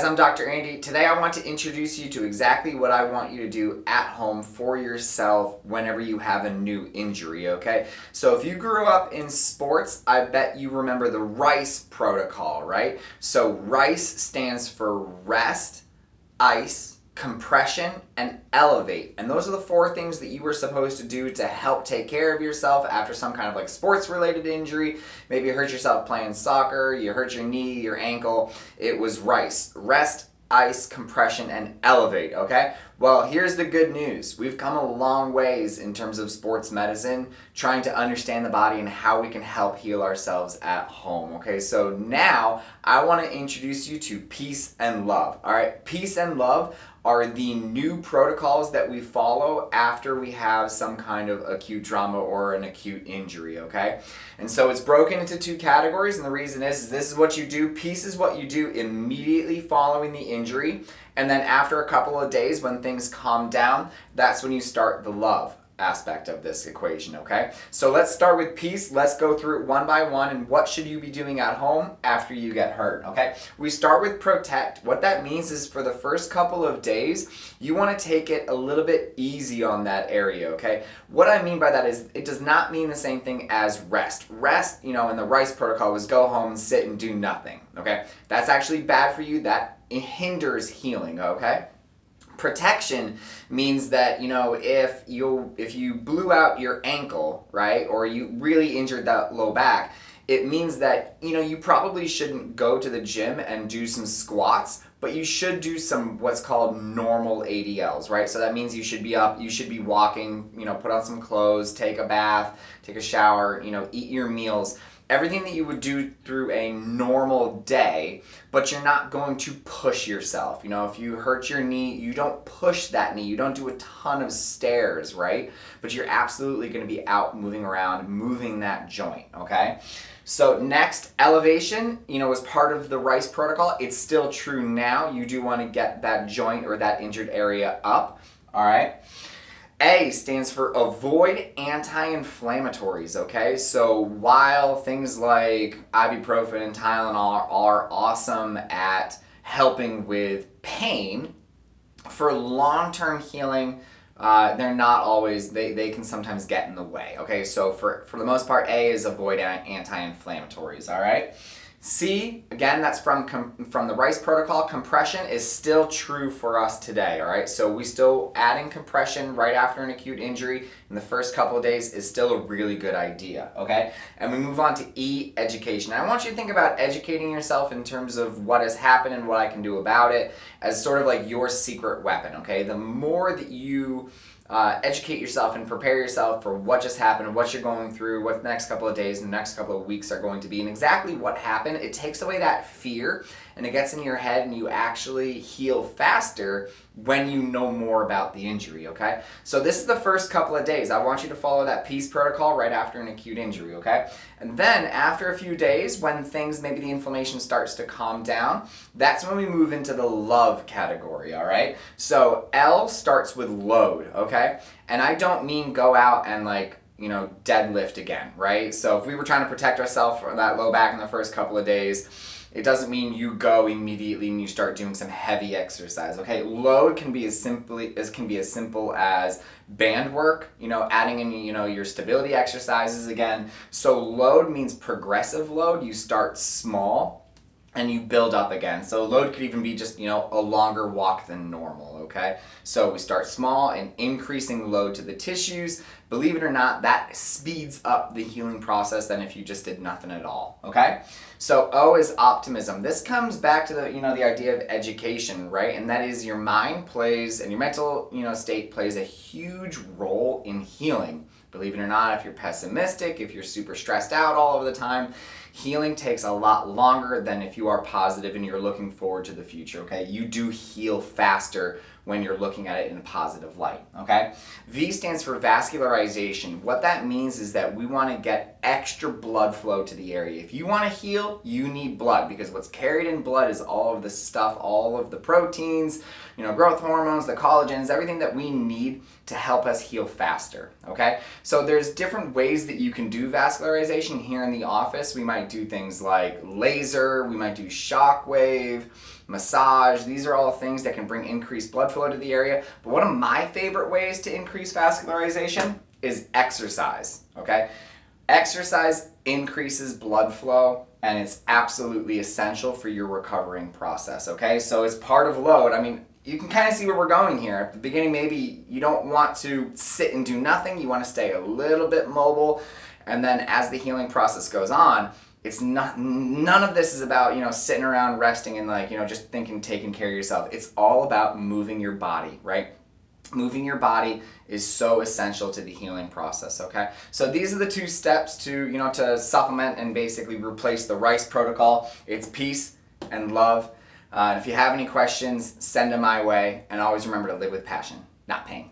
I'm Dr. Andy. Today I want to introduce you to exactly what I want you to do at home for yourself whenever you have a new injury, okay? So if you grew up in sports, I bet you remember the RICE protocol, right? So RICE stands for rest, ice, compression, and elevate. And those are the four things that you were supposed to do to help take care of yourself after some kind of like sports related injury. Maybe you hurt yourself playing soccer, you hurt your knee, your ankle. It was RICE, rest, ice, compression, and elevate, okay? Well, here's the good news. We've come a long ways in terms of sports medicine, trying to understand the body and how we can help heal ourselves at home, okay? So now I want to introduce you to peace and love, all right? Peace and love are the new protocols that we follow after we have some kind of acute trauma or an acute injury, okay? And so it's broken into two categories, and the reason is this is what you do. Peace is what you do immediately following the injury, and then after a couple of days when things calm down, that's when you start the love aspect of this equation, okay? So let's start with peace. Let's go through it one by one, and what should you be doing at home after you get hurt, okay? We start with protect. What that means is for the first couple of days, you want to take it a little bit easy on that area, okay? What I mean by that is it does not mean the same thing as rest. Rest, in the RICE protocol was go home, sit, and do nothing, okay? That's actually bad for you. That hinders healing, okay? Protection means that, if you blew out your ankle, right, or you really injured that low back, it means that, you probably shouldn't go to the gym and do some squats, but you should do some what's called normal ADLs, right? So that means you should be up, you should be walking, put on some clothes, take a bath, take a shower, eat your meals. Everything that you would do through a normal day, but you're not going to push yourself. If you hurt your knee, you don't push that knee. You don't do a ton of stairs, right? But you're absolutely going to be out moving around, moving that joint, okay? So next, elevation, is part of the RICE protocol. It's still true now. You do want to get that joint or that injured area up, all right? A stands for avoid anti-inflammatories, okay? So while things like ibuprofen and Tylenol are awesome at helping with pain, for long-term healing, they're not always, they can sometimes get in the way, okay? So for the most part, A is avoid anti-inflammatories, all right? C, again, that's from the RICE protocol. Compression is still true for us today, all right? So we still adding compression right after an acute injury in the first couple of days is still a really good idea, okay? And we move on to E, education. I want you to think about educating yourself in terms of what has happened and what I can do about it as sort of like your secret weapon, okay? The more that you educate yourself and prepare yourself for what just happened, what you're going through, what the next couple of days and the next couple of weeks are going to be, and exactly what happened, it takes away that fear and it gets in your head and you actually heal faster when you know more about the injury, okay? So this is the first couple of days. I want you to follow that peace protocol right after an acute injury, okay? And then after a few days, when things, maybe the inflammation starts to calm down, that's when we move into the love category, all right? So L starts with load, okay? And I don't mean go out and deadlift again, right? So if we were trying to protect ourselves from that low back in the first couple of days, it doesn't mean you go immediately and you start doing some heavy exercise, okay? Load can be as simple as band work, adding in, your stability exercises again. So load means progressive load. You start small and you build up again. So load could even be just, a longer walk than normal, okay? So we start small and increasing load to the tissues. Believe it or not, that speeds up the healing process than if you just did nothing at all, okay? So O is optimism. This comes back to the, the idea of education, right? And that is your mind plays, and your mental, state plays a huge role in healing. Believe it or not, if you're pessimistic, if you're super stressed out all of the time, healing takes a lot longer than if you are positive and you're looking forward to the future, okay? You do heal faster when you're looking at it in a positive light, okay? V stands for vascularization. What that means is that we want to get extra blood flow to the area. If you want to heal, you need blood, because what's carried in blood is all of the stuff, all of the proteins, growth hormones, the collagens, everything that we need to help us heal faster, okay? So there's different ways that you can do vascularization here in the office. We might do things like laser, we might do shock wave, massage. These are all things that can bring increased blood flow to the area. But one of my favorite ways to increase vascularization is exercise, okay? Exercise increases blood flow, and it's absolutely essential for your recovering process, okay? So as part of load, I mean, you can kind of see where we're going here. At the beginning, maybe you don't want to sit and do nothing. You want to stay a little bit mobile. And then as the healing process goes on, it's not, none of this is about, sitting around resting and just thinking, taking care of yourself. It's all about moving your body, right? Moving your body is so essential to the healing process, okay? So these are the 2 steps to, to supplement and basically replace the RICE protocol. It's peace and love. And if you have any questions, send them my way. And always remember to live with passion, not pain.